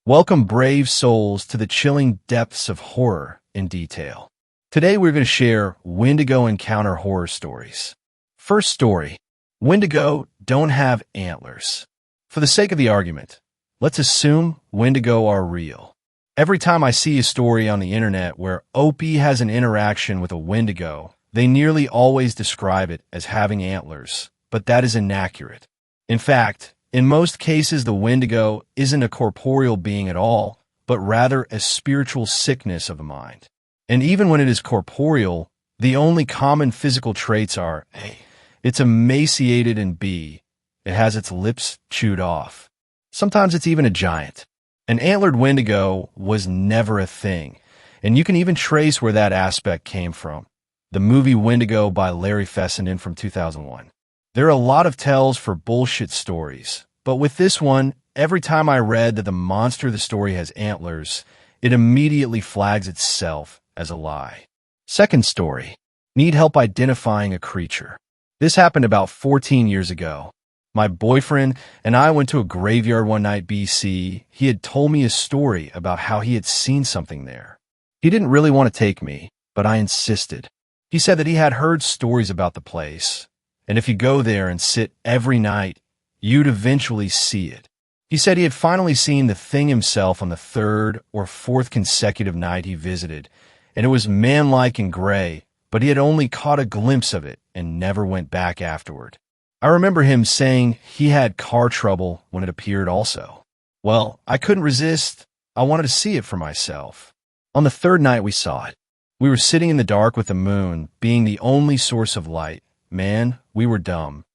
Welcome, brave souls, to the chilling depths of horror in detail. Today we're going to share Wendigo encounter horror stories. First story: Wendigo don't have antlers. For the sake of the argument, let's assume Wendigo are real. Every time I see a story on the internet where Opie has an interaction with a Wendigo, they nearly always describe it as having antlers, but that is inaccurate. In fact, in most cases, the Wendigo isn't a corporeal being at all, but rather a spiritual sickness of the mind. And even when it is corporeal, the only common physical traits are A, it's emaciated, and B, it has its lips chewed off. Sometimes it's even a giant. An antlered Wendigo was never a thing, and you can even trace where that aspect came from. The movie Wendigo by Larry Fessenden from 2001. There are a lot of tells for bullshit stories, but with this one, every time I read that the monster of the story has antlers, it immediately flags itself as a lie. Second story: need help identifying a creature. This happened about 14 years ago. My boyfriend and I went to a graveyard one night, BC. He had told me a story about how he had seen something there. He didn't really want to take me, but I insisted. He said that he had heard stories about the place, and if you go there and sit every night, you'd eventually see it. He said he had finally seen the thing himself on the third or fourth consecutive night he visited, and it was man-like and gray, but he had only caught a glimpse of it and never went back afterward. I remember him saying he had car trouble when it appeared also. Well, I couldn't resist. I wanted to see it for myself. On the third night we saw it. We were sitting in the dark with the moon being the only source of light. Man, we were dumb.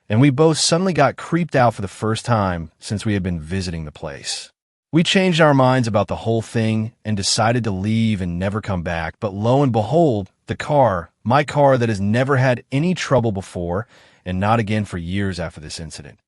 And we both suddenly got creeped out for the first time since we had been visiting the place. We changed our minds about the whole thing and decided to leave and never come back, but lo and behold, my car that has never had any trouble before, and not again for years after this incident,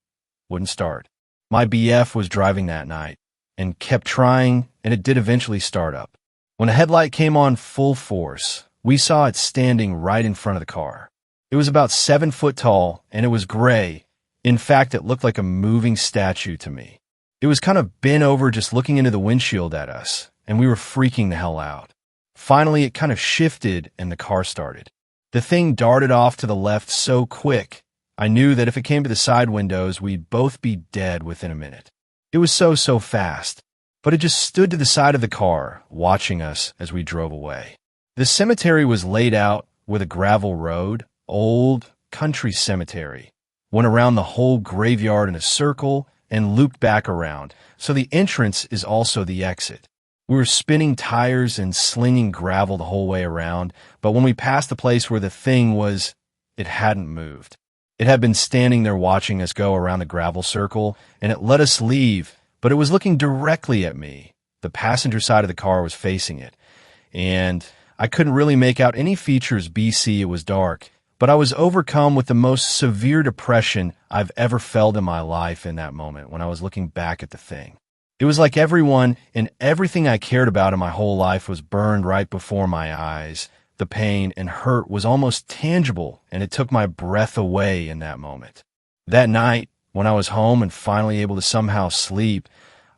wouldn't start. My BF was driving that night and kept trying, and it did eventually start up. When a headlight came on full force, we saw it standing right in front of the car. It was about 7 foot tall, and it was gray. In fact, it looked like a moving statue to me. It was kind of bent over, just looking into the windshield at us, and we were freaking the hell out. Finally, it kind of shifted, and the car started. The thing darted off to the left so quick, I knew that if it came to the side windows, we'd both be dead within a minute. It was so fast, but it just stood to the side of the car, watching us as we drove away. The cemetery was laid out with a gravel road, old country cemetery. Went around the whole graveyard in a circle and looped back around, so the entrance is also the exit. We were spinning tires and slinging gravel the whole way around, but when we passed the place where the thing was, it hadn't moved. It had been standing there watching us go around the gravel circle, and it let us leave, but it was looking directly at me. The passenger side of the car was facing it, and I couldn't really make out any features. BC, it was dark, but I was overcome with the most severe depression I've ever felt in my life in that moment when I was looking back at the thing. It was like everyone and everything I cared about in my whole life was burned right before my eyes. The pain and hurt was almost tangible, and it took my breath away in that moment. That night, when I was home and finally able to somehow sleep,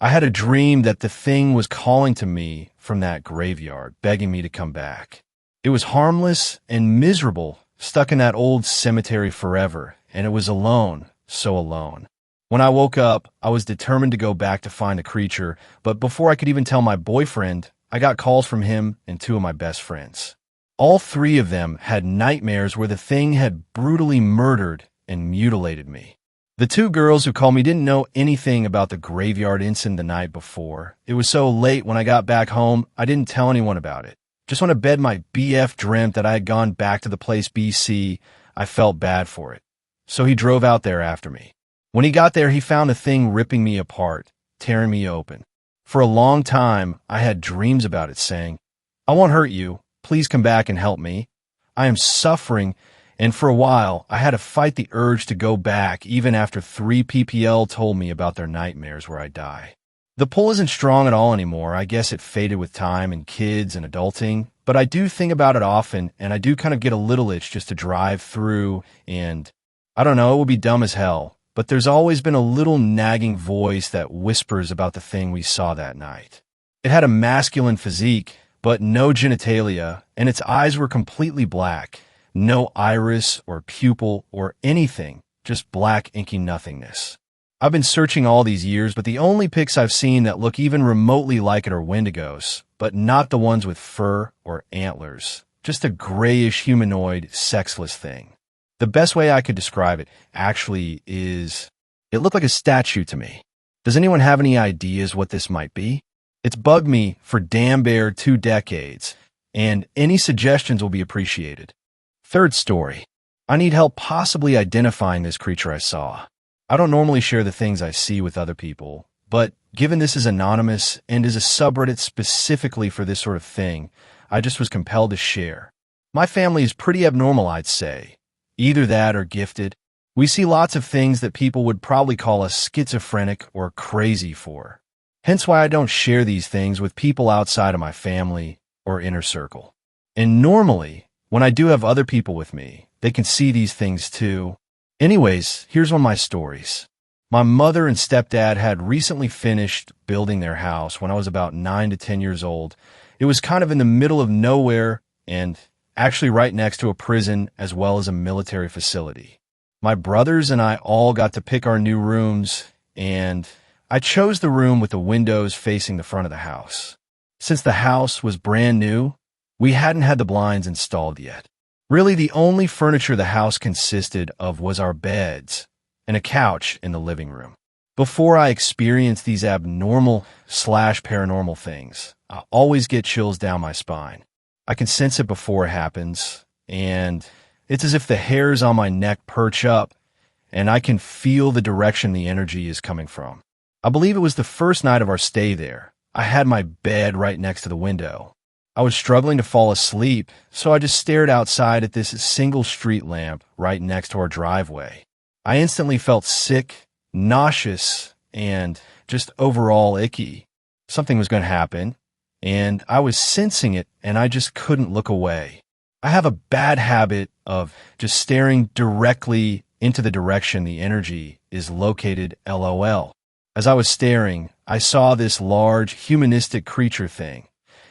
I had a dream that the thing was calling to me from that graveyard, begging me to come back. It was harmless and miserable, stuck in that old cemetery forever, and it was alone, so alone. When I woke up, I was determined to go back to find the creature, but before I could even tell my boyfriend, I got calls from him and 2 of my best friends. All 3 of them had nightmares where the thing had brutally murdered and mutilated me. The 2 girls who called me didn't know anything about the graveyard incident the night before. It was so late when I got back home, I didn't tell anyone about it. Just when I bed, my BF dreamt that I had gone back to the place. BC, I felt bad for it. So he drove out there after me. When he got there, he found the thing ripping me apart, tearing me open. For a long time, I had dreams about it saying, "I won't hurt you. Please come back and help me. I am suffering," and for a while, I had to fight the urge to go back even after 3 PPL told me about their nightmares where I die. The pull isn't strong at all anymore. I guess it faded with time and kids and adulting, but I do think about it often, and I do kind of get a little itch just to drive through, and I don't know, it would be dumb as hell, but there's always been a little nagging voice that whispers about the thing we saw that night. It had a masculine physique, but no genitalia, and its eyes were completely black. No iris or pupil or anything, just black inky nothingness. I've been searching all these years, but the only pics I've seen that look even remotely like it are Wendigos, but not the ones with fur or antlers. Just a grayish humanoid, sexless thing. The best way I could describe it, actually, is it looked like a statue to me. Does anyone have any ideas what this might be? It's bugged me for damn bare 2 decades, and any suggestions will be appreciated. Third story. I need help possibly identifying this creature I saw. I don't normally share the things I see with other people, but given this is anonymous and is a subreddit specifically for this sort of thing, I just was compelled to share. My family is pretty abnormal, I'd say. Either that or gifted. We see lots of things that people would probably call us schizophrenic or crazy for. Hence why I don't share these things with people outside of my family or inner circle. And normally, when I do have other people with me, they can see these things too. Anyways, here's one of my stories. My mother and stepdad had recently finished building their house when I was about 9 to 10 years old. It was kind of in the middle of nowhere and actually right next to a prison as well as a military facility. My brothers and I all got to pick our new rooms, and I chose the room with the windows facing the front of the house. Since the house was brand new, we hadn't had the blinds installed yet. Really, the only furniture the house consisted of was our beds and a couch in the living room. Before I experience these abnormal/paranormal things, I always get chills down my spine. I can sense it before it happens, and it's as if the hairs on my neck perch up, and I can feel the direction the energy is coming from. I believe it was the first night of our stay there. I had my bed right next to the window. I was struggling to fall asleep, so I just stared outside at this single street lamp right next to our driveway. I instantly felt sick, nauseous, and just overall icky. Something was going to happen, and I was sensing it, and I just couldn't look away. I have a bad habit of just staring directly into the direction the energy is located, LOL. As I was staring, I saw this large, humanistic creature thing.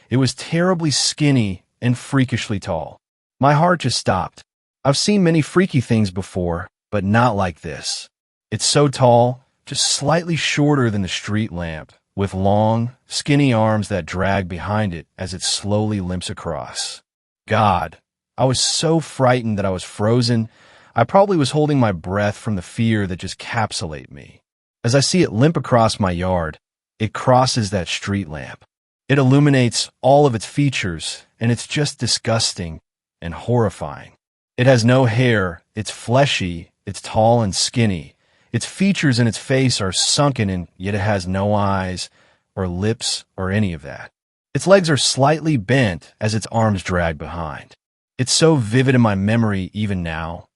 It was terribly skinny and freakishly tall. My heart just stopped. I've seen many freaky things before, but not like this. It's so tall, just slightly shorter than the street lamp, with long, skinny arms that drag behind it as it slowly limps across. God, I was so frightened that I was frozen. I probably was holding my breath from the fear that just capsulated me. As I see it limp across my yard, it crosses that street lamp. It illuminates all of its features, and it's just disgusting and horrifying. It has no hair, it's fleshy, it's tall and skinny. Its features and its face are sunken, and yet it has no eyes or lips or any of that. Its legs are slightly bent as its arms drag behind. It's so vivid in my memory even now.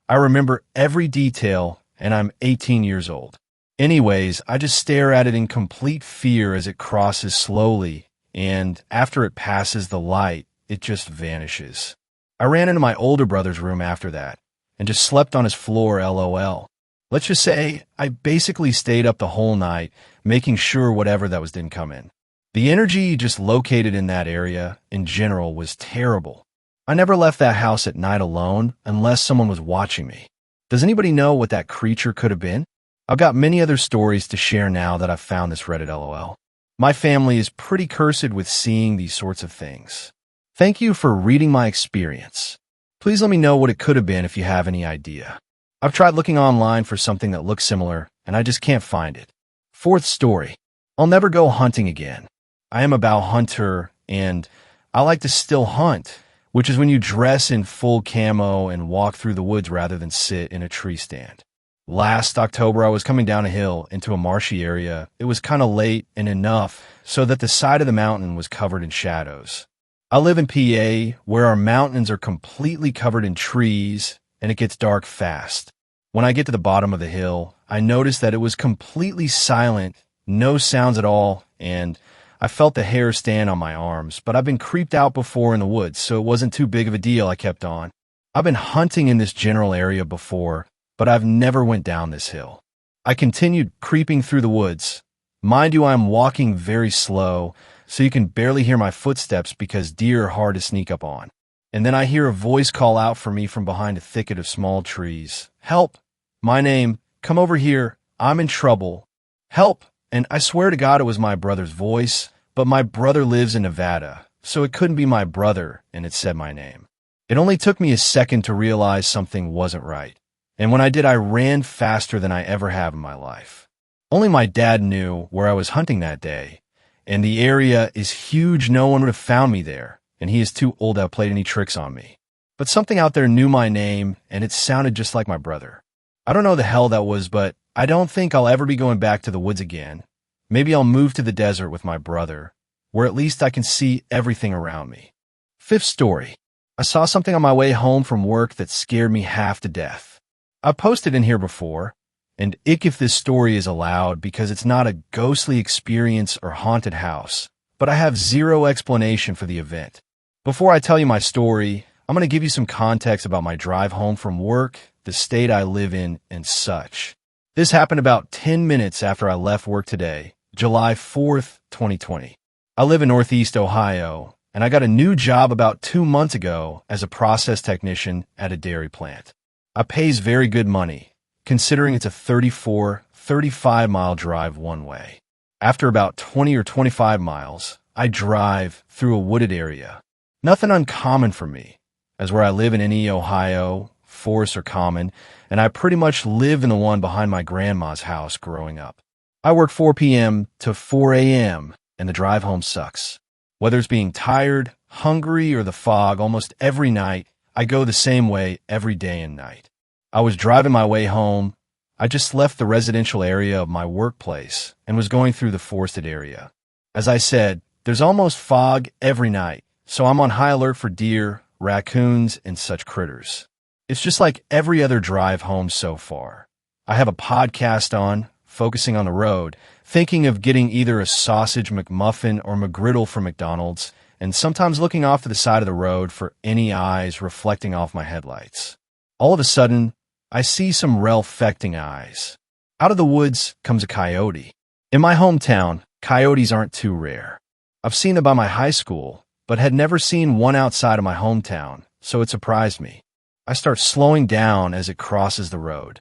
I remember every detail, and I'm 18 years old. Anyways, I just stare at it in complete fear as it crosses slowly, and after it passes the light, it just vanishes. I ran into my older brother's room after that, and just slept on his floor, LOL. Let's just say I basically stayed up the whole night, making sure whatever that was didn't come in. The energy just located in that area, in general, was terrible. I never left that house at night alone, unless someone was watching me. Does anybody know what that creature could have been? I've got many other stories to share now that I've found this Reddit, LOL. My family is pretty cursed with seeing these sorts of things. Thank you for reading my experience. Please let me know what it could have been if you have any idea. I've tried looking online for something that looks similar, and I just can't find it. Fourth story. I'll never go hunting again. I am a bow hunter, and I like to still hunt, which is when you dress in full camo and walk through the woods rather than sit in a tree stand. Last October, I was coming down a hill into a marshy area. It was kind of late and enough so that the side of the mountain was covered in shadows. I live in PA, where our mountains are completely covered in trees, and it gets dark fast. When I get to the bottom of the hill, I noticed that it was completely silent, no sounds at all, and I felt the hair stand on my arms, but I've been creeped out before in the woods, so it wasn't too big of a deal. I kept on. I've been hunting in this general area before, but I've never went down this hill. I continued creeping through the woods. Mind you, I am walking very slow, so you can barely hear my footsteps because deer are hard to sneak up on. And then I hear a voice call out for me from behind a thicket of small trees. Help! My name. Come over here. I'm in trouble. Help! And I swear to God it was my brother's voice, but my brother lives in Nevada, so it couldn't be my brother, and it said my name. It only took me a second to realize something wasn't right. And when I did, I ran faster than I ever have in my life. Only my dad knew where I was hunting that day, and the area is huge. No one would have found me there, and he is too old to have played any tricks on me. But something out there knew my name, and it sounded just like my brother. I don't know the hell that was, but I don't think I'll ever be going back to the woods again. Maybe I'll move to the desert with my brother, where at least I can see everything around me. Fifth story. I saw something on my way home from work that scared me half to death. I've posted in here before, and ick if this story is allowed because it's not a ghostly experience or haunted house, but I have zero explanation for the event. Before I tell you my story, I'm going to give you some context about my drive home from work, the state I live in, and such. This happened about 10 minutes after I left work today, July 4th, 2020. I live in Northeast Ohio, and I got a new job about 2 months ago as a process technician at a dairy plant. I pays very good money, considering it's a 35-mile drive one way. After about 20 or 25 miles, I drive through a wooded area. Nothing uncommon for me, as where I live in any Ohio, forests are common, and I pretty much live in the one behind my grandma's house growing up. I work 4 p.m. to 4 a.m., and the drive home sucks. Whether it's being tired, hungry, or the fog, almost every night, I go the same way every day and night. I was driving my way home. I just left the residential area of my workplace and was going through the forested area. As I said, there's almost fog every night, so I'm on high alert for deer, raccoons, and such critters. It's just like every other drive home so far. I have a podcast on, focusing on the road, thinking of getting either a sausage McMuffin or McGriddle from McDonald's, and sometimes looking off to the side of the road for any eyes reflecting off my headlights. All of a sudden, I see some reflecting eyes. Out of the woods comes a coyote. In my hometown, coyotes aren't too rare. I've seen them by my high school, but had never seen one outside of my hometown, so it surprised me. I start slowing down as it crosses the road,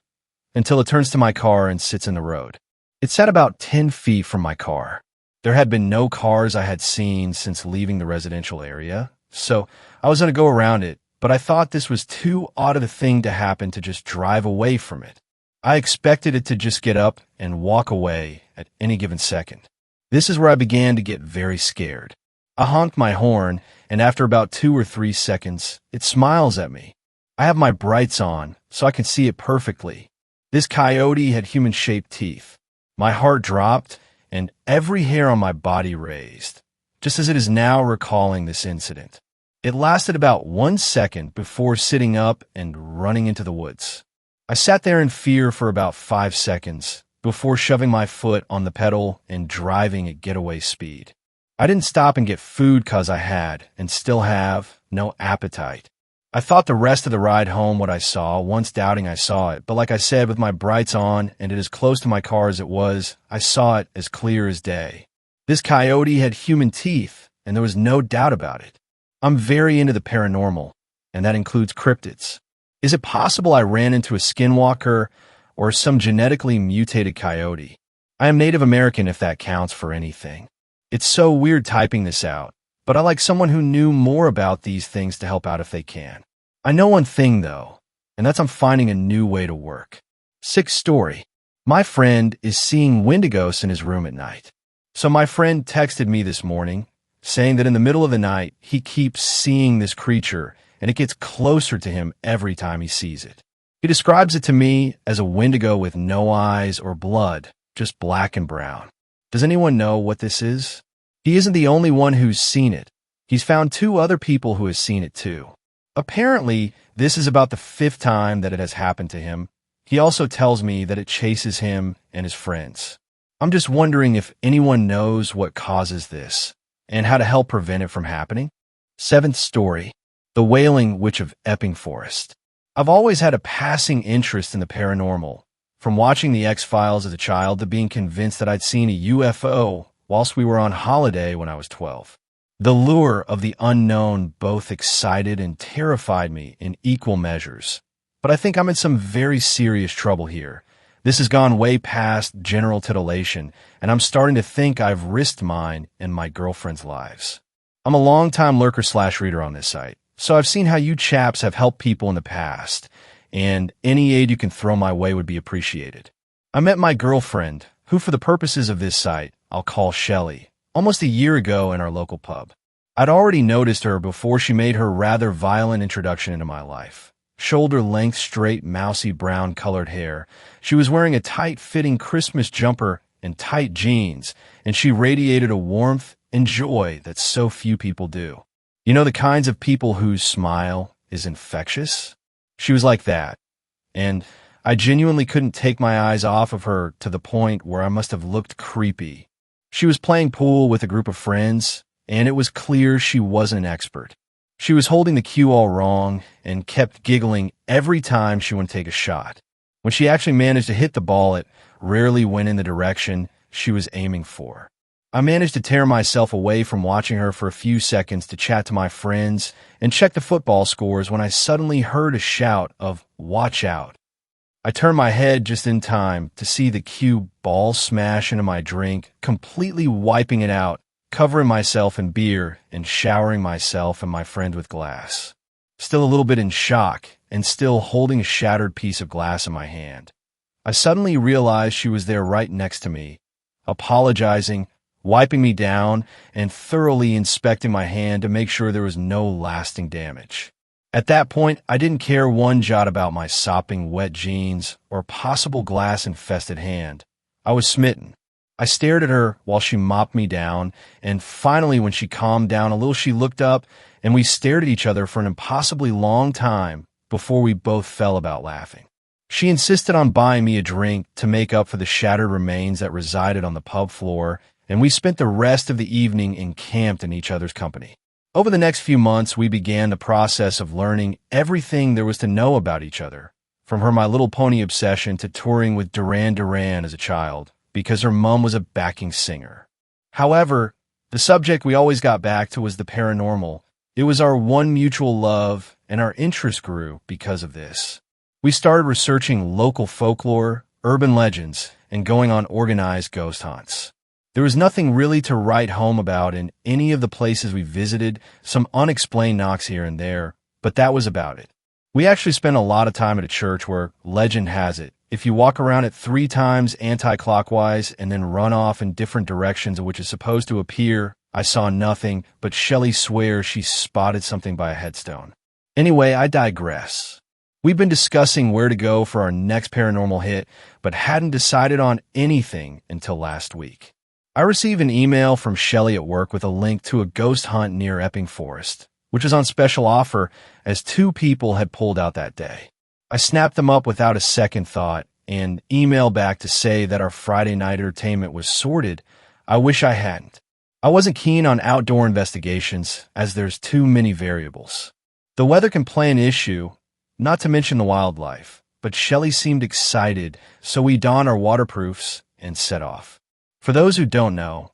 until it turns to my car and sits in the road. It sat about 10 feet from my car. There had been no cars I had seen since leaving the residential area, so I was going to go around it, but I thought this was too odd of a thing to happen to just drive away from it. I expected it to just get up and walk away at any given second. This is where I began to get very scared. I honked my horn, and after about 2 or 3 seconds, it smiles at me. I have my brights on, so I can see it perfectly. This coyote had human-shaped teeth. My heart dropped, and every hair on my body raised, just as it is now recalling this incident. It lasted about 1 second before sitting up and running into the woods. I sat there in fear for about 5 seconds before shoving my foot on the pedal and driving at getaway speed. I didn't stop and get food cause I had, and still have, no appetite. I thought the rest of the ride home what I saw, once doubting I saw it, but like I said, with my brights on and it as close to my car as it was, I saw it as clear as day. This coyote had human teeth, and there was no doubt about it. I'm very into the paranormal, and that includes cryptids. Is it possible I ran into a skinwalker or some genetically mutated coyote? I am Native American if that counts for anything. It's so weird typing this out, but I like someone who knew more about these things to help out if they can. I know one thing, though, and that's I'm finding a new way to work. Sixth story. My friend is seeing Wendigos in his room at night. So my friend texted me this morning, saying that in the middle of the night, he keeps seeing this creature, and it gets closer to him every time he sees it. He describes it to me as a Wendigo with no eyes or blood, just black and brown. Does anyone know what this is? He isn't the only one who's seen it. He's found 2 other people who have seen it too. Apparently, this is about the 5th time that it has happened to him. He also tells me that it chases him and his friends. I'm just wondering if anyone knows what causes this and how to help prevent it from happening. 7th story. The Wailing Witch of Epping Forest. I've always had a passing interest in the paranormal, from watching The X-Files as a child to being convinced that I'd seen a UFO whilst we were on holiday when I was 12. The lure of the unknown both excited and terrified me in equal measures. But I think I'm in some very serious trouble here. This has gone way past general titillation, and I'm starting to think I've risked mine and my girlfriend's lives. I'm a long-time lurker/reader on this site, so I've seen how you chaps have helped people in the past, and any aid you can throw my way would be appreciated. I met my girlfriend, who for the purposes of this site, I'll call Shelly, almost a year ago in our local pub. I'd already noticed her before she made her rather violent introduction into my life. Shoulder-length, straight, mousy brown-colored hair. She was wearing a tight-fitting Christmas jumper and tight jeans, and she radiated a warmth and joy that so few people do. You know, the kinds of people whose smile is infectious? She was like that, and I genuinely couldn't take my eyes off of her to the point where I must have looked creepy. She was playing pool with a group of friends, and it was clear she wasn't an expert. She was holding the cue all wrong and kept giggling every time she went to take a shot. When she actually managed to hit the ball, it rarely went in the direction she was aiming for. I managed to tear myself away from watching her for a few seconds to chat to my friends and check the football scores when I suddenly heard a shout of "Watch out." I turned my head just in time to see the cue ball smash into my drink, completely wiping it out, covering myself in beer and showering myself and my friend with glass. Still a little bit in shock and still holding a shattered piece of glass in my hand, I suddenly realized she was there right next to me, apologizing, wiping me down, and thoroughly inspecting my hand to make sure there was no lasting damage. At that point, I didn't care one jot about my sopping wet jeans or possible glass-infested hand. I was smitten. I stared at her while she mopped me down, and finally when she calmed down a little, she looked up, and we stared at each other for an impossibly long time before we both fell about laughing. She insisted on buying me a drink to make up for the shattered remains that resided on the pub floor, and we spent the rest of the evening encamped in each other's company. Over the next few months, we began the process of learning everything there was to know about each other, from her My Little Pony obsession to touring with Duran Duran as a child, because her mom was a backing singer. However, the subject we always got back to was the paranormal. It was our one mutual love, and our interest grew because of this. We started researching local folklore, urban legends, and going on organized ghost hunts. There was nothing really to write home about in any of the places we visited, some unexplained knocks here and there, but that was about it. We actually spent a lot of time at a church where, legend has it, if you walk around it 3 times anti-clockwise and then run off in different directions, which is supposed to appear, I saw nothing, but Shelley swears she spotted something by a headstone. Anyway, I digress. We've been discussing where to go for our next paranormal hit, but hadn't decided on anything until last week. I received an email from Shelley at work with a link to a ghost hunt near Epping Forest, which was on special offer as 2 people had pulled out that day. I snapped them up without a second thought and emailed back to say that our Friday night entertainment was sorted. I wish I hadn't. I wasn't keen on outdoor investigations as there's too many variables. The weather can play an issue, not to mention the wildlife, but Shelley seemed excited, so we donned our waterproofs and set off. For those who don't know,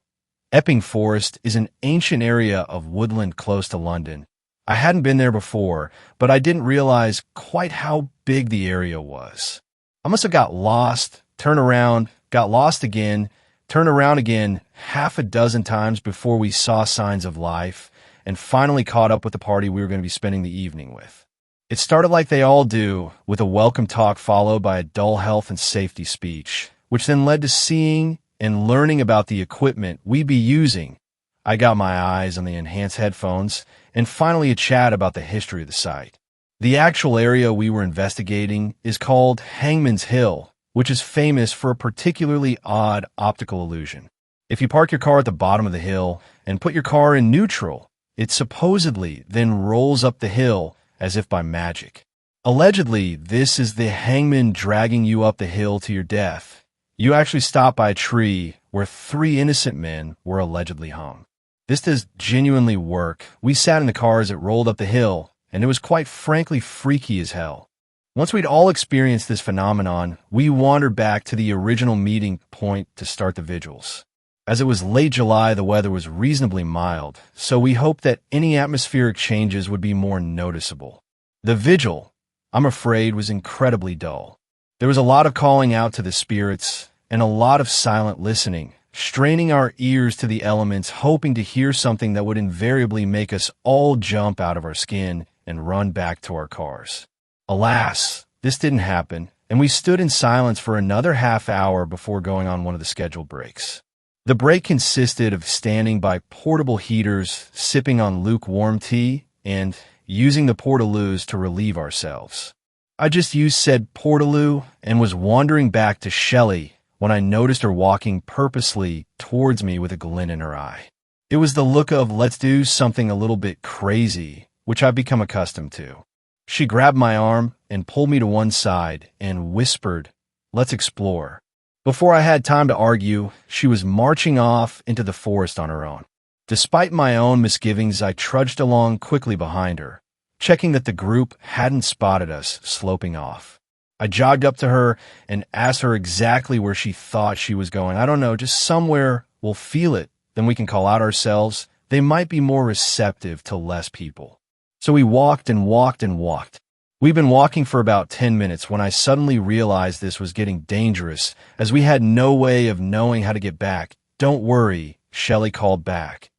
Epping Forest is an ancient area of woodland close to London. I hadn't been there before, but I didn't realize quite how big the area was. I must have got lost, turned around, got lost again, turned around again half a dozen times before we saw signs of life, and finally caught up with the party we were going to be spending the evening with. It started like they all do, with a welcome talk followed by a dull health and safety speech, which then led to seeing and learning about the equipment we'd be using. I got my eyes on the enhanced headphones, and finally a chat about the history of the site. The actual area we were investigating is called Hangman's Hill, which is famous for a particularly odd optical illusion. If you park your car at the bottom of the hill and put your car in neutral, it supposedly then rolls up the hill as if by magic. Allegedly, this is the hangman dragging you up the hill to your death. You actually stop by a tree where 3 innocent men were allegedly hung. This does genuinely work. We sat in the car as it rolled up the hill, and it was quite frankly freaky as hell. Once we'd all experienced this phenomenon, we wandered back to the original meeting point to start the vigils. As it was late July, the weather was reasonably mild, so we hoped that any atmospheric changes would be more noticeable. The vigil, I'm afraid, was incredibly dull. There was a lot of calling out to the spirits and a lot of silent listening, straining our ears to the elements, hoping to hear something that would invariably make us all jump out of our skin and run back to our cars. Alas, this didn't happen, and we stood in silence for another half hour before going on one of the scheduled breaks. The break consisted of standing by portable heaters, sipping on lukewarm tea, and using the portaloos to relieve ourselves. I just used said portaloo and was wandering back to Shelley when I noticed her walking purposely towards me with a glint in her eye. It was the look of let's do something a little bit crazy, which I've become accustomed to. She grabbed my arm and pulled me to one side and whispered, "Let's explore." Before I had time to argue, she was marching off into the forest on her own. Despite my own misgivings, I trudged along quickly behind her, checking that the group hadn't spotted us sloping off. I jogged up to her and asked her exactly where she thought she was going. I don't know, just somewhere we'll feel it, then we can call out ourselves. They might be more receptive to less people. So we walked and walked and walked. We'd been walking for about 10 minutes when I suddenly realized this was getting dangerous, as we had no way of knowing how to get back. "Don't worry," Shelley called back.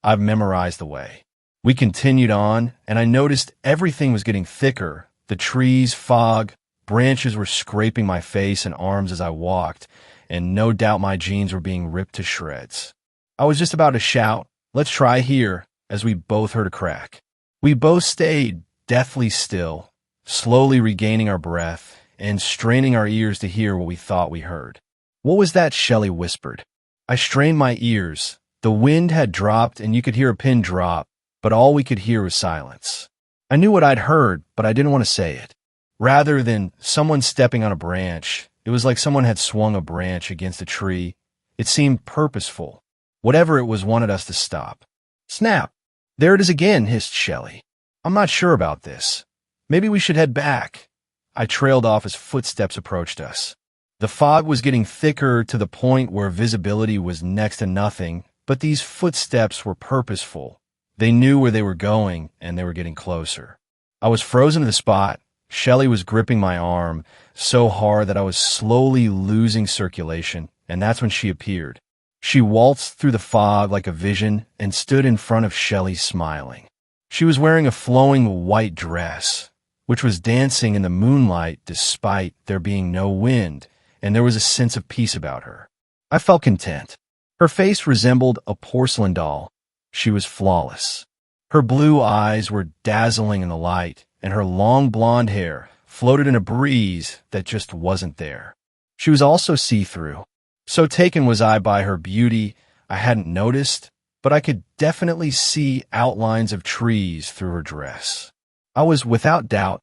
"I've memorized the way." We continued on, and I noticed everything was getting thicker. The trees, fog, branches were scraping my face and arms as I walked, and no doubt my jeans were being ripped to shreds. I was just about to shout, "Let's try here," as we both heard a crack. We both stayed deathly still, slowly regaining our breath and straining our ears to hear what we thought we heard. "What was that?" Shelley whispered. I strained my ears. The wind had dropped and you could hear a pin drop, but all we could hear was silence. I knew what I'd heard, but I didn't want to say it. Rather than someone stepping on a branch, it was like someone had swung a branch against a tree. It seemed purposeful. Whatever it was wanted us to stop. "Snap! There it is again," hissed Shelley. "I'm not sure about this. Maybe we should head back." I trailed off as footsteps approached us. The fog was getting thicker to the point where visibility was next to nothing, but these footsteps were purposeful. They knew where they were going, and they were getting closer. I was frozen to the spot. Shelley was gripping my arm so hard that I was slowly losing circulation, and that's when she appeared. She waltzed through the fog like a vision and stood in front of Shelley smiling. She was wearing a flowing white dress, which was dancing in the moonlight despite there being no wind, and there was a sense of peace about her. I felt content. Her face resembled a porcelain doll. She was flawless. Her blue eyes were dazzling in the light, and her long blonde hair floated in a breeze that just wasn't there. She was also see-through. So taken was I by her beauty, I hadn't noticed, but I could definitely see outlines of trees through her dress. I was, without doubt,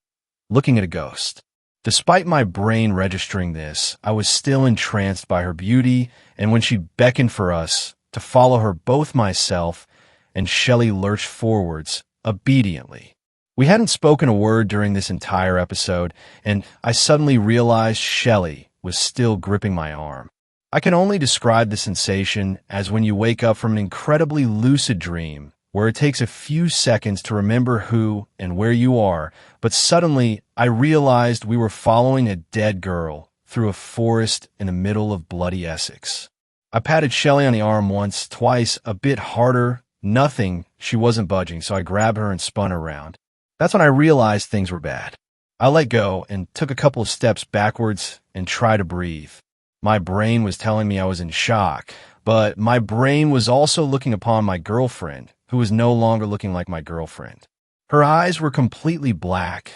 looking at a ghost. Despite my brain registering this, I was still entranced by her beauty, and when she beckoned for us to follow her, both myself and Shelley lurched forwards, obediently. We hadn't spoken a word during this entire episode, and I suddenly realized Shelley was still gripping my arm. I can only describe the sensation as when you wake up from an incredibly lucid dream, where it takes a few seconds to remember who and where you are, but suddenly I realized we were following a dead girl through a forest in the middle of bloody Essex. I patted Shelley on the arm once, twice, a bit harder. Nothing. She wasn't budging, so I grabbed her and spun her around. That's when I realized things were bad. I let go and took a couple of steps backwards and tried to breathe. My brain was telling me I was in shock, but my brain was also looking upon my girlfriend, who was no longer looking like my girlfriend. Her eyes were completely black,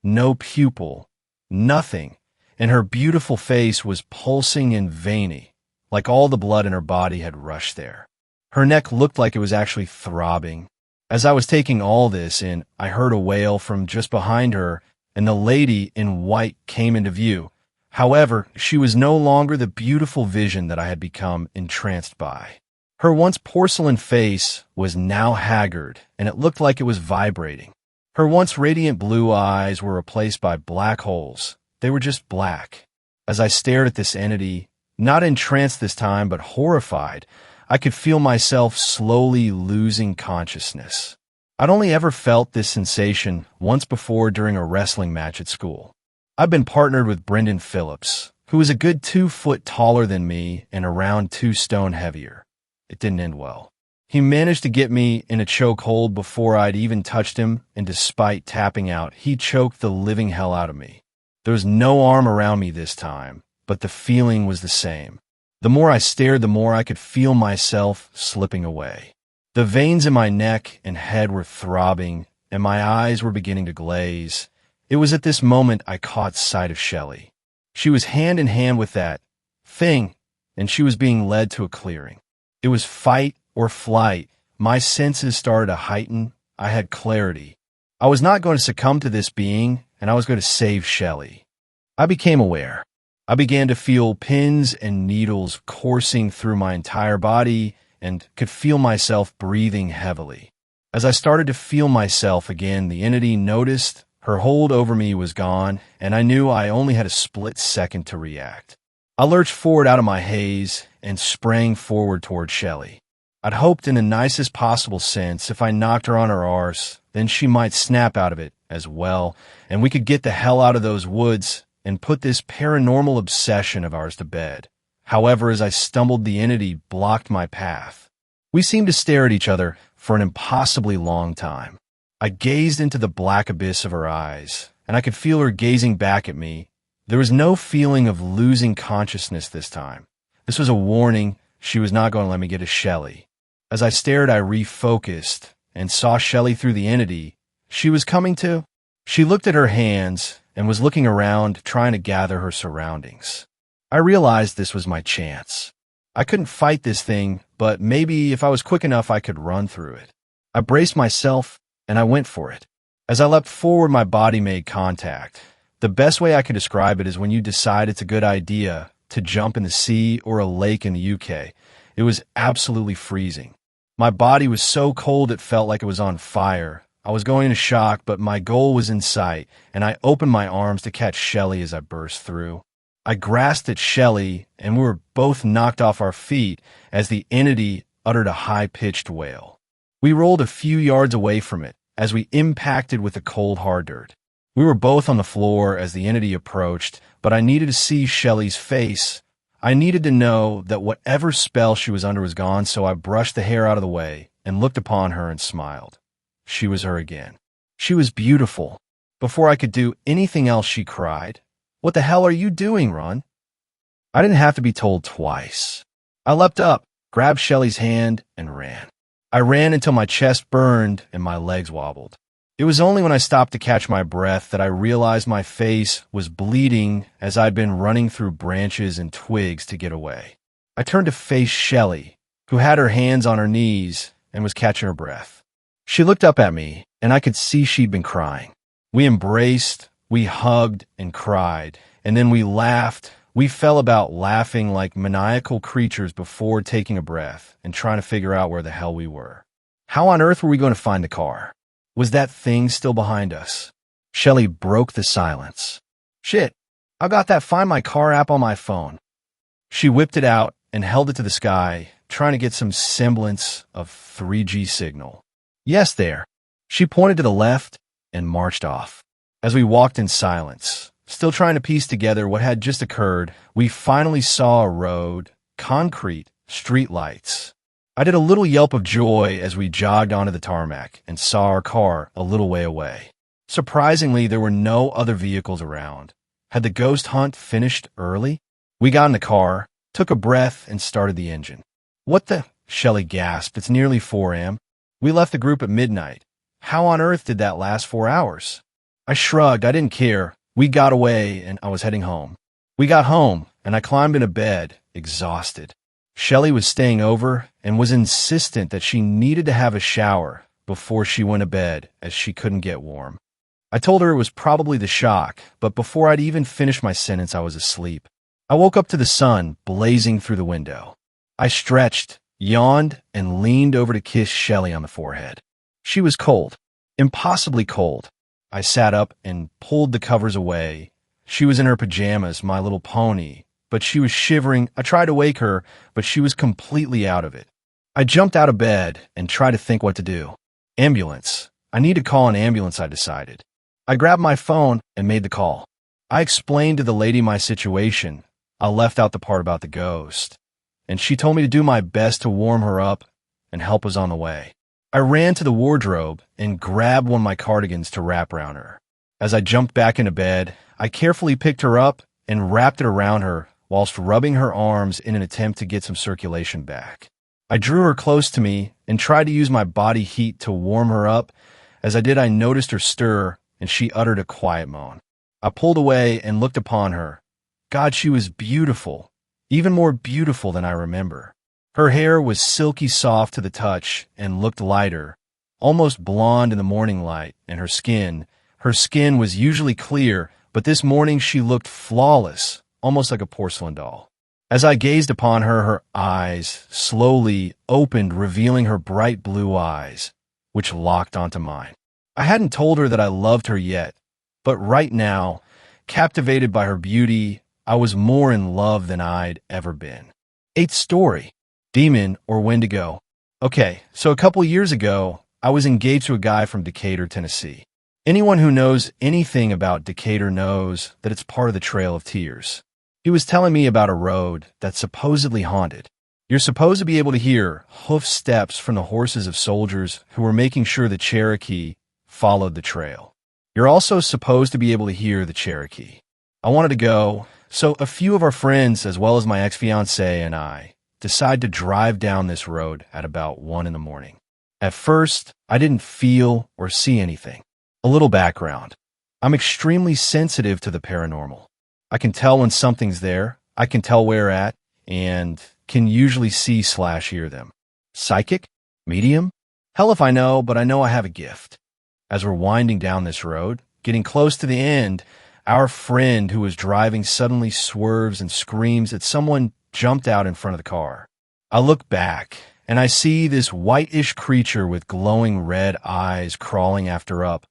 no pupil, nothing, and her beautiful face was pulsing and veiny, like all the blood in her body had rushed there. Her neck looked like it was actually throbbing. As I was taking all this in, I heard a wail from just behind her, and the lady in white came into view. However, she was no longer the beautiful vision that I had become entranced by. Her once porcelain face was now haggard, and it looked like it was vibrating. Her once radiant blue eyes were replaced by black holes. They were just black. As I stared at this entity, not entranced this time, but horrified, I could feel myself slowly losing consciousness. I'd only ever felt this sensation once before during a wrestling match at school. I'd been partnered with Brendan Phillips, who was a good 2 foot taller than me and around 2 stone heavier. It didn't end well. He managed to get me in a chokehold before I'd even touched him, and despite tapping out, he choked the living hell out of me. There was no arm around me this time, but the feeling was the same. The more I stared, the more I could feel myself slipping away. The veins in my neck and head were throbbing, and my eyes were beginning to glaze. It was at this moment I caught sight of Shelley. She was hand in hand with that thing, and she was being led to a clearing. It was fight or flight. My senses started to heighten. I had clarity. I was not going to succumb to this being, and I was going to save Shelley. I became aware. I began to feel pins and needles coursing through my entire body and could feel myself breathing heavily. As I started to feel myself again, the entity noticed her hold over me was gone, and I knew I only had a split second to react. I lurched forward out of my haze and sprang forward toward Shelley. I'd hoped in the nicest possible sense if I knocked her on her arse, then she might snap out of it as well, and we could get the hell out of those woods and put this paranormal obsession of ours to bed. However, as I stumbled, the entity blocked my path. We seemed to stare at each other for an impossibly long time. I gazed into the black abyss of her eyes, and I could feel her gazing back at me. There was no feeling of losing consciousness this time. This was a warning. She was not going to let me get to Shelley. As I stared, I refocused and saw Shelley through the entity. She was coming to. She looked at her hands and was looking around, trying to gather her surroundings. I realized this was my chance. I couldn't fight this thing, but maybe if I was quick enough, I could run through it. I braced myself, and I went for it. As I leapt forward, my body made contact. The best way I could describe it is when you decide it's a good idea to jump in the sea or a lake in the UK. It was absolutely freezing. My body was so cold it felt like it was on fire. I was going into shock, but my goal was in sight, and I opened my arms to catch Shelley as I burst through. I grasped at Shelley, and we were both knocked off our feet as the entity uttered a high-pitched wail. We rolled a few yards away from it as we impacted with the cold hard dirt. We were both on the floor as the entity approached, but I needed to see Shelley's face. I needed to know that whatever spell she was under was gone, so I brushed the hair out of the way and looked upon her and smiled. She was her again. She was beautiful. Before I could do anything else, she cried, "What the hell are you doing, Ron?" I didn't have to be told twice. I leapt up, grabbed Shelley's hand, and ran. I ran until my chest burned and my legs wobbled. It was only when I stopped to catch my breath that I realized my face was bleeding as I'd been running through branches and twigs to get away. I turned to face Shelley, who had her hands on her knees and was catching her breath. She looked up at me, and I could see she'd been crying. We embraced, we hugged and cried, and then we laughed. We fell about laughing like maniacal creatures before taking a breath and trying to figure out where the hell we were. How on earth were we going to find the car? Was that thing still behind us? Shelley broke the silence. "Shit, I got that Find My Car app on my phone." She whipped it out and held it to the sky, trying to get some semblance of 3G signal. "Yes, there." She pointed to the left and marched off. As we walked in silence, still trying to piece together what had just occurred, we finally saw a road, concrete, street lights. I did a little yelp of joy as we jogged onto the tarmac and saw our car a little way away. Surprisingly, there were no other vehicles around. Had the ghost hunt finished early? We got in the car, took a breath, and started the engine. "What the?" Shelley gasped. "It's nearly 4 a.m. We left the group at midnight. How on earth did that last 4 hours?" I shrugged. I didn't care. We got away, and I was heading home. We got home, and I climbed into bed, exhausted. Shelley was staying over and was insistent that she needed to have a shower before she went to bed as she couldn't get warm. I told her it was probably the shock, but before I'd even finished my sentence, I was asleep. I woke up to the sun blazing through the window. I stretched, yawned, and leaned over to kiss Shelley on the forehead. She was cold. impossibly cold. I sat up and pulled the covers away. She was in her pajamas, My Little Pony, but she was shivering. I tried to wake her, but she was completely out of it. I jumped out of bed and tried to think what to do. Ambulance. I need to call an ambulance, I decided. I grabbed my phone and made the call. I explained to the lady my situation. I left out the part about the ghost, and she told me to do my best to warm her up, and help was on the way. I ran to the wardrobe and grabbed one of my cardigans to wrap around her. As I jumped back into bed, I carefully picked her up and wrapped it around her whilst rubbing her arms in an attempt to get some circulation back. I drew her close to me and tried to use my body heat to warm her up. As I did, I noticed her stir, and she uttered a quiet moan. I pulled away and looked upon her. God, she was beautiful, even more beautiful than I remember. Her hair was silky soft to the touch and looked lighter, almost blonde in the morning light, and her skin was usually clear, but this morning she looked flawless, almost like a porcelain doll. As I gazed upon her, her eyes slowly opened, revealing her bright blue eyes, which locked onto mine. I hadn't told her that I loved her yet, but right now, captivated by her beauty, I was more in love than I'd ever been. 8th story. Demon or Wendigo. Okay, so a couple years ago, I was engaged to a guy from Decatur, Tennessee. Anyone who knows anything about Decatur knows that it's part of the Trail of Tears. He was telling me about a road that's supposedly haunted. You're supposed to be able to hear hoof steps from the horses of soldiers who were making sure the Cherokee followed the trail. You're also supposed to be able to hear the Cherokee. I wanted to go, so a few of our friends, as well as my ex-fiancée and I, decided to drive down this road at about 1 in the morning. At first, I didn't feel or see anything. A little background. I'm extremely sensitive to the paranormal. I can tell when something's there, I can tell where at, and can usually see/hear them. Psychic? Medium? Hell if I know, but I know I have a gift. As we're winding down this road, getting close to the end, our friend who was driving suddenly swerves and screams that someone jumped out in front of the car. I look back, and I see this whitish creature with glowing red eyes crawling after up,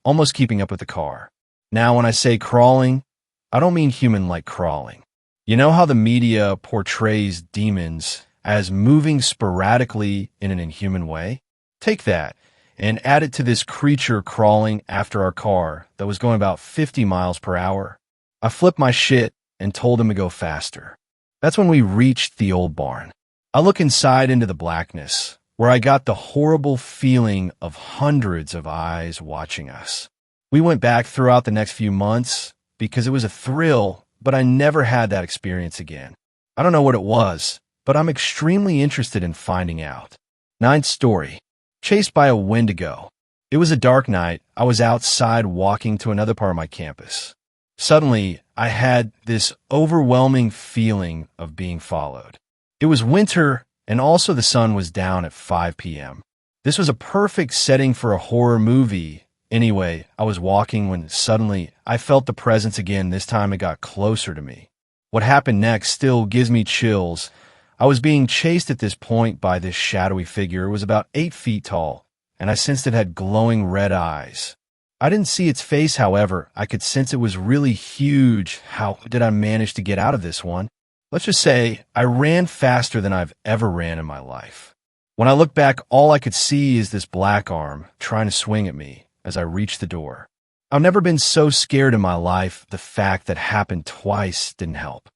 almost keeping up with the car. Now, when I say crawling, I don't mean human-like crawling. You know how the media portrays demons as moving sporadically in an inhuman way? Take that and add it to this creature crawling after our car that was going about 50 miles per hour. I flipped my shit and told him to go faster. That's when we reached the old barn. I look inside into the blackness, where I got the horrible feeling of hundreds of eyes watching us. We went back throughout the next few months because it was a thrill, but I never had that experience again. I don't know what it was, but I'm extremely interested in finding out. 9th story. Chased by a Wendigo. It was a dark night. I was outside walking to another part of my campus. Suddenly, I had this overwhelming feeling of being followed. It was winter, and also the sun was down at 5 p.m. This was a perfect setting for a horror movie. Anyway, I was walking when suddenly I felt the presence again. This time it got closer to me. What happened next still gives me chills. I was being chased at this point by this shadowy figure. It was about 8 feet tall, and I sensed it had glowing red eyes. I didn't see its face, however. I could sense it was really huge. How did I manage to get out of this one? Let's just say I ran faster than I've ever ran in my life. When I look back, all I could see is this black arm trying to swing at me as I reached the door. I've never been so scared in my life. The fact that happened twice didn't help.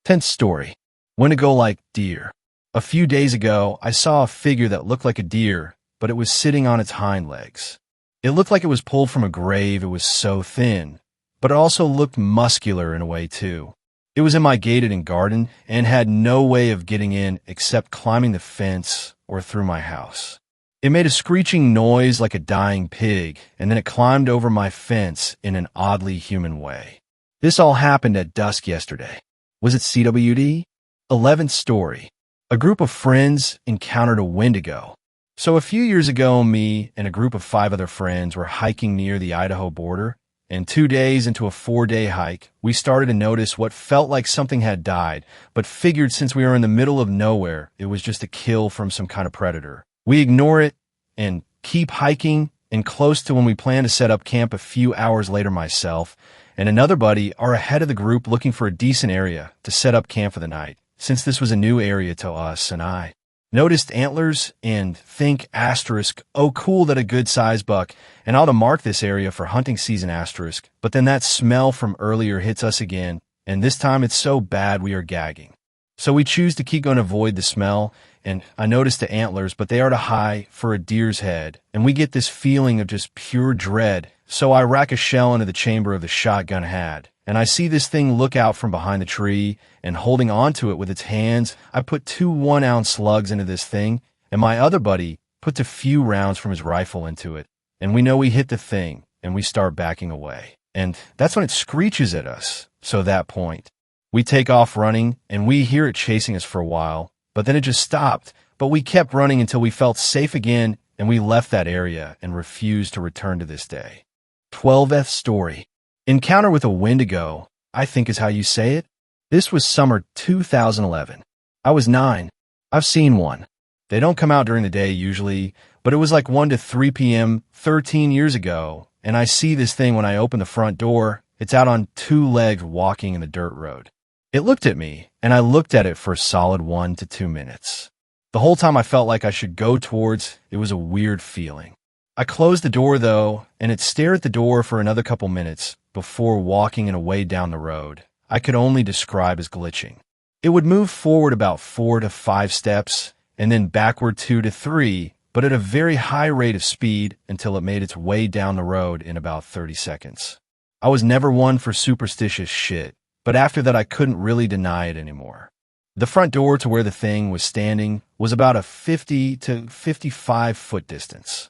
10th story. Wendigo like deer. A few days ago, I saw a figure that looked like a deer, but it was sitting on its hind legs. It looked like it was pulled from a grave. It was so thin, but it also looked muscular in a way too. It was in my gated-in garden and had no way of getting in except climbing the fence or through my house. It made a screeching noise like a dying pig, and then it climbed over my fence in an oddly human way. This all happened at dusk yesterday. Was it CWD? 11th story. A group of friends encountered a Wendigo. So a few years ago, me and a group of 5 other friends were hiking near the Idaho border, and 2 days into a 4-day hike, we started to notice what felt like something had died, but figured since we were in the middle of nowhere, it was just a kill from some kind of predator. We ignore it and keep hiking and close to when we planned to set up camp a few hours later. Myself and another buddy are ahead of the group looking for a decent area to set up camp for the night, since this was a new area to us, and I noticed antlers and think asterisk, oh cool, that a good size buck, and ought to mark this area for hunting season asterisk. But then that smell from earlier hits us again, and this time it's so bad we are gagging. So we choose to keep going to avoid the smell, and I noticed the antlers, but they are too high for a deer's head, and we get this feeling of just pure dread. So I rack a shell into the chamber of the shotgun had, and I see this thing look out from behind the tree, and holding onto it with its hands, I put 2 1-ounce slugs into this thing, and my other buddy puts a few rounds from his rifle into it, and we know we hit the thing, and we start backing away. And that's when it screeches at us. So at that point, we take off running, and we hear it chasing us for a while, but then it just stopped. But we kept running until we felt safe again, and we left that area and refused to return to this day. 12th story. Encounter with a Wendigo, I think is how you say it. This was summer 2011. I was 9. I've seen one. They don't come out during the day usually, but it was like 1 to 3 p.m. 13 years ago, and I see this thing when I open the front door. It's out on 2 legs walking in the dirt road. It looked at me, and I looked at it for a solid 1 to 2 minutes. The whole time I felt like I should go towards. It was a weird feeling. I closed the door though, and it stared at the door for another couple minutes before walking in a way down the road I could only describe as glitching. It would move forward about 4 to 5 steps, and then backward 2 to 3, but at a very high rate of speed until it made its way down the road in about 30 seconds. I was never one for superstitious shit, but after that I couldn't really deny it anymore. The front door to where the thing was standing was about a 50 to 55 foot distance.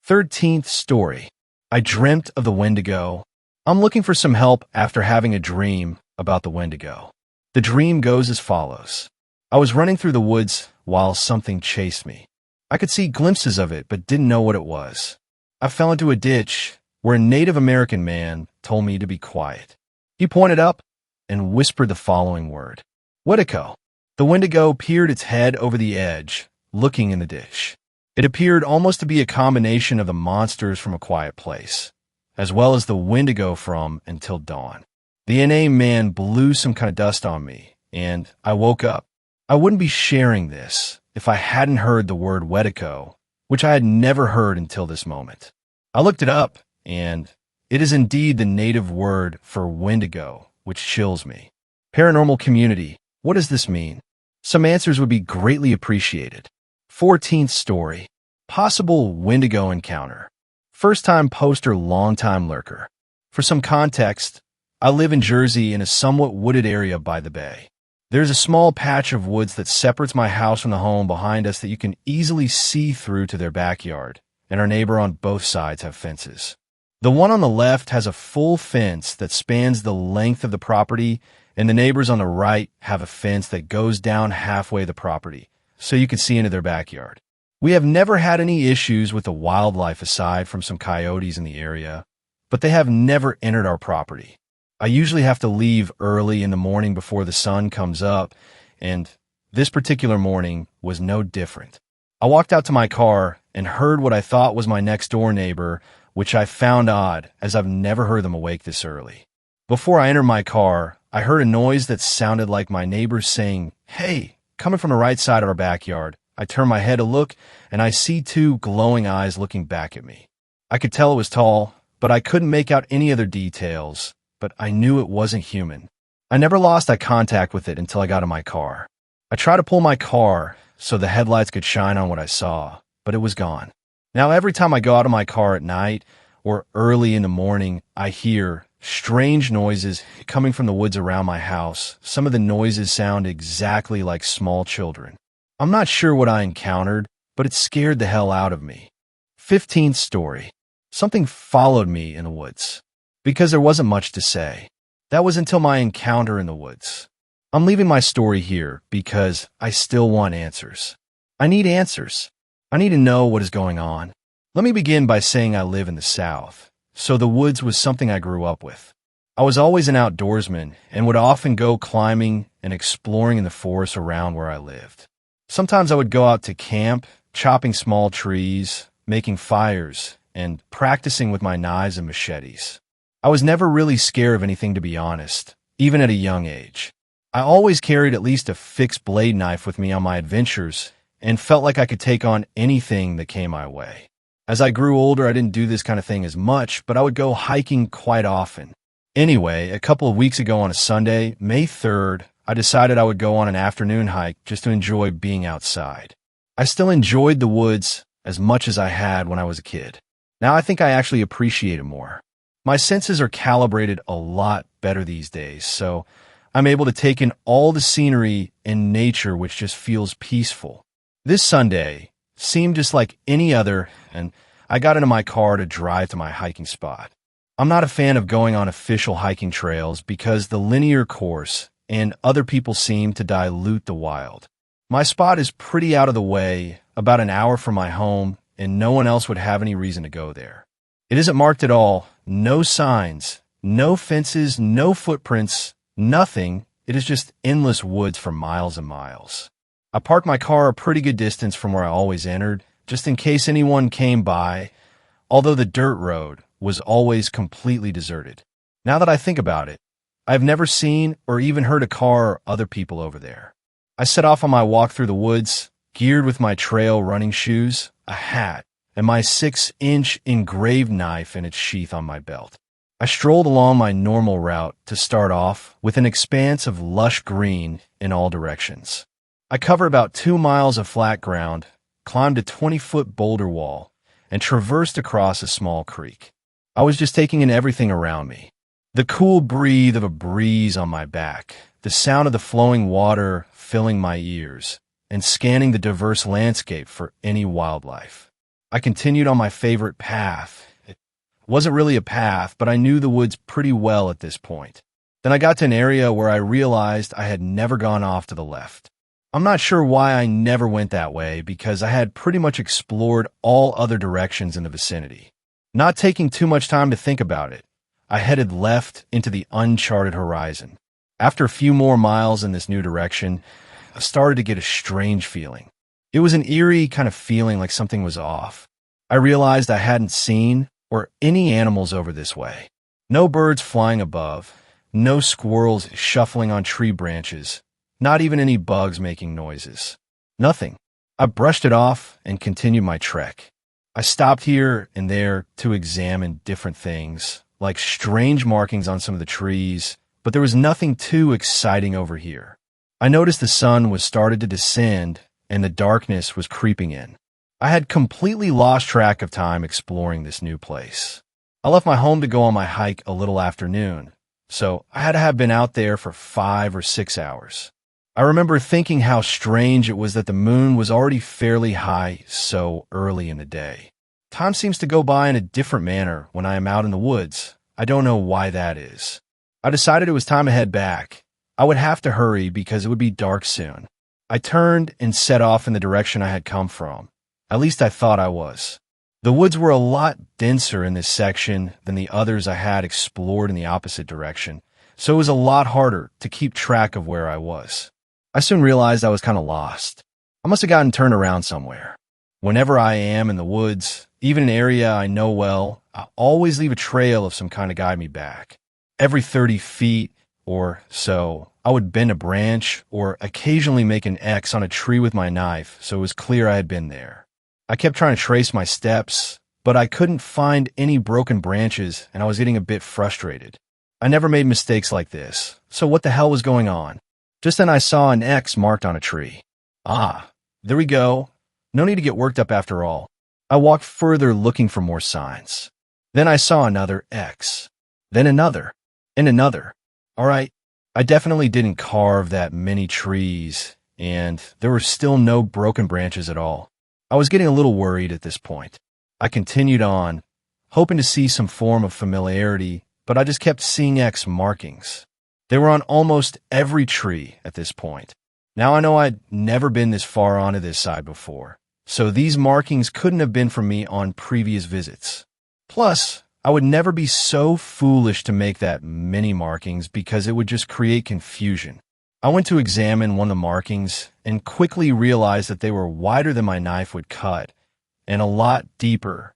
13th story. I dreamt of the Wendigo. I'm looking for some help after having a dream about the Wendigo. The dream goes as follows. I was running through the woods while something chased me. I could see glimpses of it, but didn't know what it was. I fell into a ditch where a Native American man told me to be quiet. He pointed up and whispered the following word: Wendigo. The Wendigo peered its head over the edge, looking in the ditch. It appeared almost to be a combination of the monsters from A Quiet Place, as well as the Wendigo from Until Dawn. The inane man blew some kind of dust on me, and I woke up. I wouldn't be sharing this if I hadn't heard the word Wendigo, which I had never heard until this moment. I looked it up, and it is indeed the native word for Wendigo, which chills me. Paranormal community, what does this mean? Some answers would be greatly appreciated. 14th story. Possible Wendigo encounter. First-time poster, long-time lurker. For some context, I live in Jersey in a somewhat wooded area by the bay. There's a small patch of woods that separates my house from the home behind us that you can easily see through to their backyard, and our neighbor on both sides have fences. The one on the left has a full fence that spans the length of the property, and the neighbors on the right have a fence that goes down halfway the property, so you can see into their backyard. We have never had any issues with the wildlife aside from some coyotes in the area, but they have never entered our property. I usually have to leave early in the morning before the sun comes up, and this particular morning was no different. I walked out to my car and heard what I thought was my next-door neighbor, which I found odd, as I've never heard them awake this early. Before I entered my car, I heard a noise that sounded like my neighbor saying, "Hey," coming from the right side of our backyard. I turn my head to look, and I see 2 glowing eyes looking back at me. I could tell it was tall, but I couldn't make out any other details, but I knew it wasn't human. I never lost eye contact with it until I got in my car. I tried to pull my car so the headlights could shine on what I saw, but it was gone. Now, every time I go out of my car at night or early in the morning, I hear strange noises coming from the woods around my house. Some of the noises sound exactly like small children. I'm not sure what I encountered, but it scared the hell out of me. 15th story. Something followed me in the woods. Because there wasn't much to say. That was until my encounter in the woods. I'm leaving my story here because I still want answers. I need answers. I need to know what is going on. Let me begin by saying I live in the South, so the woods was something I grew up with. I was always an outdoorsman and would often go climbing and exploring in the forest around where I lived. Sometimes I would go out to camp, chopping small trees, making fires, and practicing with my knives and machetes. I was never really scared of anything, to be honest, even at a young age. I always carried at least a fixed blade knife with me on my adventures and felt like I could take on anything that came my way. As I grew older, I didn't do this kind of thing as much, but I would go hiking quite often. Anyway, a couple of weeks ago on a Sunday, May 3rd, I decided I would go on an afternoon hike just to enjoy being outside. I still enjoyed the woods as much as I had when I was a kid. Now I think I actually appreciate it more. My senses are calibrated a lot better these days, so I'm able to take in all the scenery and nature, which just feels peaceful. This Sunday seemed just like any other, and I got into my car to drive to my hiking spot. I'm not a fan of going on official hiking trails because the linear course and other people seem to dilute the wild. My spot is pretty out of the way, about an hour from my home, and no one else would have any reason to go there. It isn't marked at all, no signs, no fences, no footprints, nothing. It is just endless woods for miles and miles. I parked my car a pretty good distance from where I always entered, just in case anyone came by, although the dirt road was always completely deserted. Now that I think about it, I've never seen or even heard a car or other people over there. I set off on my walk through the woods, geared with my trail running shoes, a hat, and my 6-inch engraved knife in its sheath on my belt. I strolled along my normal route to start off with an expanse of lush green in all directions. I covered about 2 miles of flat ground, climbed a 20-foot boulder wall, and traversed across a small creek. I was just taking in everything around me. The cool breathe of a breeze on my back, the sound of the flowing water filling my ears, and scanning the diverse landscape for any wildlife. I continued on my favorite path. It wasn't really a path, but I knew the woods pretty well at this point. Then I got to an area where I realized I had never gone off to the left. I'm not sure why I never went that way because I had pretty much explored all other directions in the vicinity. Not taking too much time to think about it, I headed left into the uncharted horizon. After a few more miles in this new direction, I started to get a strange feeling. It was an eerie kind of feeling like something was off. I realized I hadn't seen or any animals over this way. No birds flying above, no squirrels shuffling on tree branches, not even any bugs making noises. Nothing. I brushed it off and continued my trek. I stopped here and there to examine different things, like strange markings on some of the trees, but there was nothing too exciting over here. I noticed the sun was started to descend and the darkness was creeping in. I had completely lost track of time exploring this new place. I left my home to go on my hike a little after noon, so I had to have been out there for 5 or 6 hours. I remember thinking how strange it was that the moon was already fairly high so early in the day. Time seems to go by in a different manner when I am out in the woods. I don't know why that is. I decided it was time to head back. I would have to hurry because it would be dark soon. I turned and set off in the direction I had come from. At least I thought I was. The woods were a lot denser in this section than the others I had explored in the opposite direction, so it was a lot harder to keep track of where I was. I soon realized I was kind of lost. I must have gotten turned around somewhere. Whenever I am in the woods, even an area I know well, I always leave a trail of some kind to guide me back. Every 30 feet or so, I would bend a branch or occasionally make an X on a tree with my knife so it was clear I had been there. I kept trying to trace my steps, but I couldn't find any broken branches and I was getting a bit frustrated. I never made mistakes like this, so what the hell was going on? Just then I saw an X marked on a tree. Ah, there we go. No need to get worked up after all. I walked further looking for more signs. Then I saw another X. Then another. And another. All right, I definitely didn't carve that many trees, and there were still no broken branches at all. I was getting a little worried at this point. I continued on, hoping to see some form of familiarity, but I just kept seeing X markings. They were on almost every tree at this point. Now I know I'd never been this far onto this side before, so these markings couldn't have been from me on previous visits. Plus, I would never be so foolish to make that many markings because it would just create confusion. I went to examine one of the markings and quickly realized that they were wider than my knife would cut and a lot deeper.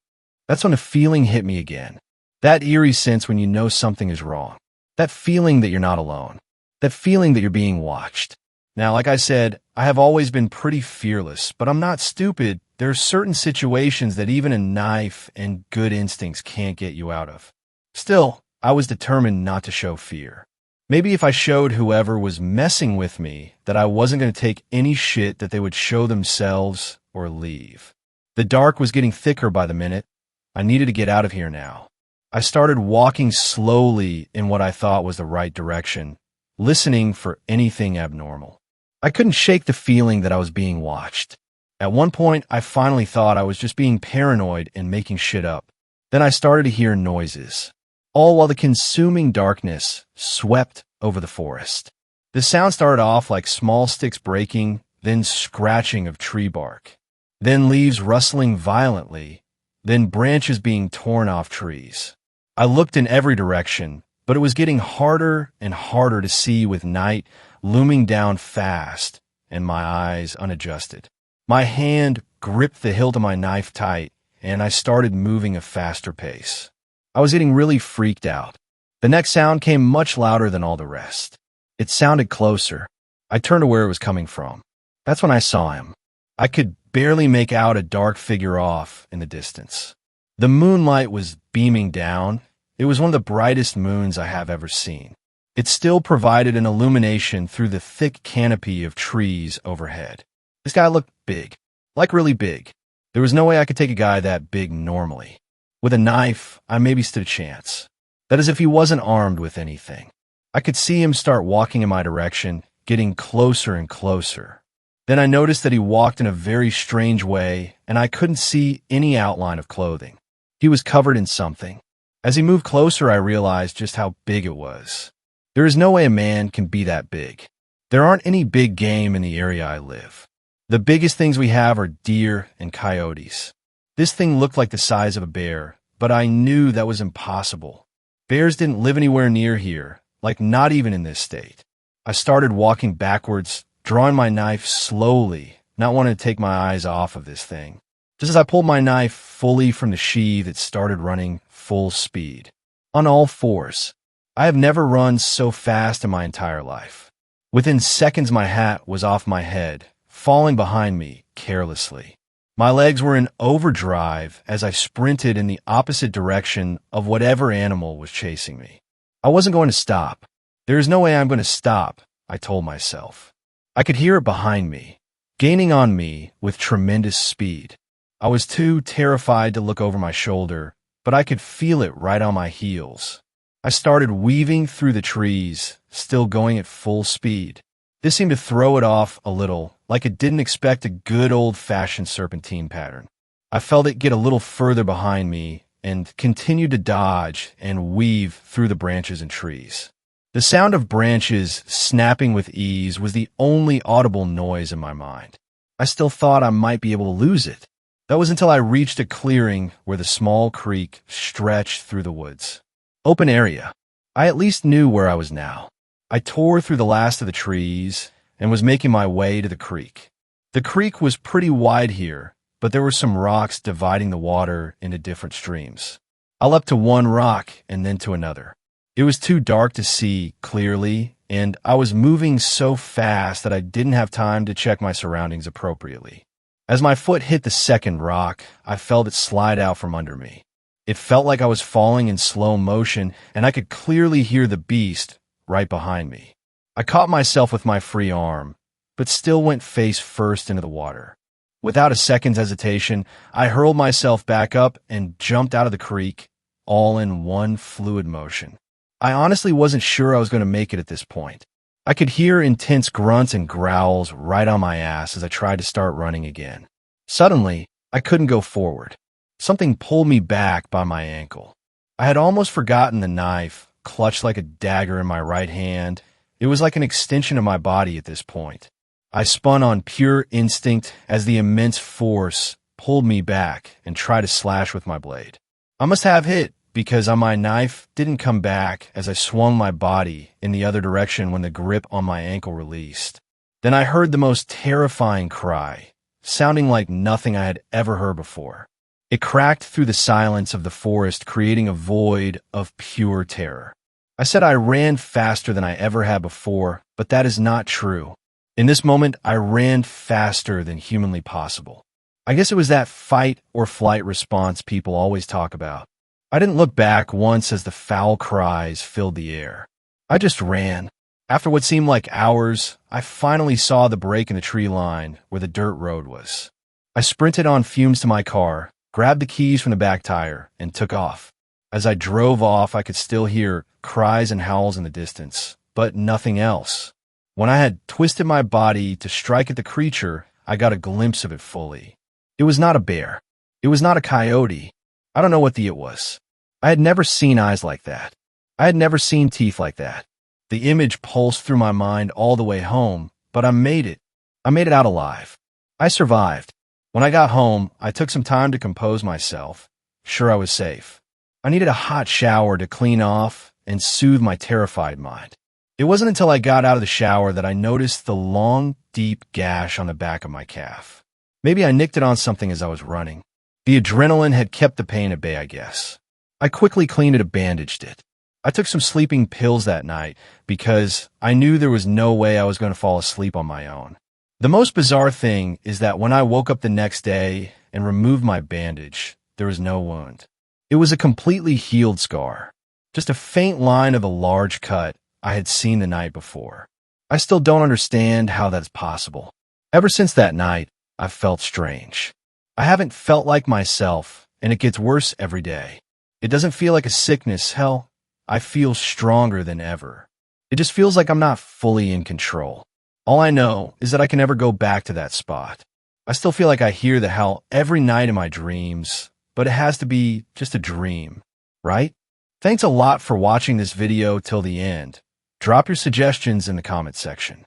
That's when a feeling hit me again. That eerie sense when you know something is wrong. That feeling that you're not alone. That feeling that you're being watched. Now, like I said, I have always been pretty fearless, but I'm not stupid. There are certain situations that even a knife and good instincts can't get you out of. Still, I was determined not to show fear. Maybe if I showed whoever was messing with me that I wasn't going to take any shit, that they would show themselves or leave. The dark was getting thicker by the minute. I needed to get out of here now. I started walking slowly in what I thought was the right direction, listening for anything abnormal. I couldn't shake the feeling that I was being watched. At one point, I finally thought I was just being paranoid and making shit up. Then I started to hear noises, all while the consuming darkness swept over the forest. The sound started off like small sticks breaking, then scratching of tree bark, then leaves rustling violently, then branches being torn off trees. I looked in every direction, but it was getting harder and harder to see with night looming down fast and my eyes unadjusted. My hand gripped the hilt of my knife tight, and I started moving a faster pace. I was getting really freaked out. The next sound came much louder than all the rest. It sounded closer. I turned to where it was coming from. That's when I saw him. I could barely make out a dark figure off in the distance. The moonlight was beaming down. It was one of the brightest moons I have ever seen. It still provided an illumination through the thick canopy of trees overhead. This guy looked big, like really big. There was no way I could take a guy that big normally. With a knife, I maybe stood a chance. That is, if he wasn't armed with anything. I could see him start walking in my direction, getting closer and closer. Then I noticed that he walked in a very strange way, and I couldn't see any outline of clothing. He was covered in something. As he moved closer, I realized just how big it was. There is no way a man can be that big. There aren't any big game in the area I live. The biggest things we have are deer and coyotes. This thing looked like the size of a bear, but I knew that was impossible. Bears didn't live anywhere near here, like not even in this state. I started walking backwards, drawing my knife slowly, not wanting to take my eyes off of this thing. Just as I pulled my knife fully from the sheath, it started running full speed. On all fours. I have never run so fast in my entire life. Within seconds, my hat was off my head, falling behind me carelessly. My legs were in overdrive as I sprinted in the opposite direction of whatever animal was chasing me. I wasn't going to stop. There is no way I'm going to stop, I told myself. I could hear it behind me, gaining on me with tremendous speed. I was too terrified to look over my shoulder, but I could feel it right on my heels. I started weaving through the trees, still going at full speed. This seemed to throw it off a little, like it didn't expect a good old-fashioned serpentine pattern. I felt it get a little further behind me and continued to dodge and weave through the branches and trees. The sound of branches snapping with ease was the only audible noise in my mind. I still thought I might be able to lose it. That was until I reached a clearing where the small creek stretched through the woods. Open area. I at least knew where I was now. I tore through the last of the trees and was making my way to the creek. The creek was pretty wide here, but there were some rocks dividing the water into different streams. I leapt to one rock and then to another. It was too dark to see clearly, and I was moving so fast that I didn't have time to check my surroundings appropriately. As my foot hit the second rock, I felt it slide out from under me. It felt like I was falling in slow motion, and I could clearly hear the beast right behind me. I caught myself with my free arm, but still went face first into the water. Without a second's hesitation, I hurled myself back up and jumped out of the creek, all in one fluid motion. I honestly wasn't sure I was going to make it at this point. I could hear intense grunts and growls right on my ass as I tried to start running again. Suddenly, I couldn't go forward. Something pulled me back by my ankle. I had almost forgotten the knife, clutched like a dagger in my right hand. It was like an extension of my body at this point. I spun on pure instinct as the immense force pulled me back and tried to slash with my blade. I must have hit because my knife didn't come back as I swung my body in the other direction when the grip on my ankle released. Then I heard the most terrifying cry, sounding like nothing I had ever heard before. It cracked through the silence of the forest, creating a void of pure terror. I said I ran faster than I ever had before, but that is not true. In this moment, I ran faster than humanly possible. I guess it was that fight or flight response people always talk about. I didn't look back once as the foul cries filled the air. I just ran. After what seemed like hours, I finally saw the break in the tree line where the dirt road was. I sprinted on fumes to my car, grabbed the keys from the back tire, and took off. As I drove off, I could still hear cries and howls in the distance, but nothing else. When I had twisted my body to strike at the creature, I got a glimpse of it fully. It was not a bear. It was not a coyote. I don't know what it was. I had never seen eyes like that. I had never seen teeth like that. The image pulsed through my mind all the way home, but I made it. I made it out alive. I survived. When I got home, I took some time to compose myself. Sure, I was safe. I needed a hot shower to clean off and soothe my terrified mind. It wasn't until I got out of the shower that I noticed the long, deep gash on the back of my calf. Maybe I nicked it on something as I was running. The adrenaline had kept the pain at bay, I guess. I quickly cleaned it and bandaged it. I took some sleeping pills that night because I knew there was no way I was going to fall asleep on my own. The most bizarre thing is that when I woke up the next day and removed my bandage, there was no wound. It was a completely healed scar, just a faint line of a large cut I had seen the night before. I still don't understand how that's possible. Ever since that night, I've felt strange. I haven't felt like myself, and it gets worse every day. It doesn't feel like a sickness. Hell, I feel stronger than ever. It just feels like I'm not fully in control. All I know is that I can never go back to that spot. I still feel like I hear the howl every night in my dreams, but it has to be just a dream, right? Thanks a lot for watching this video till the end. Drop your suggestions in the comment section.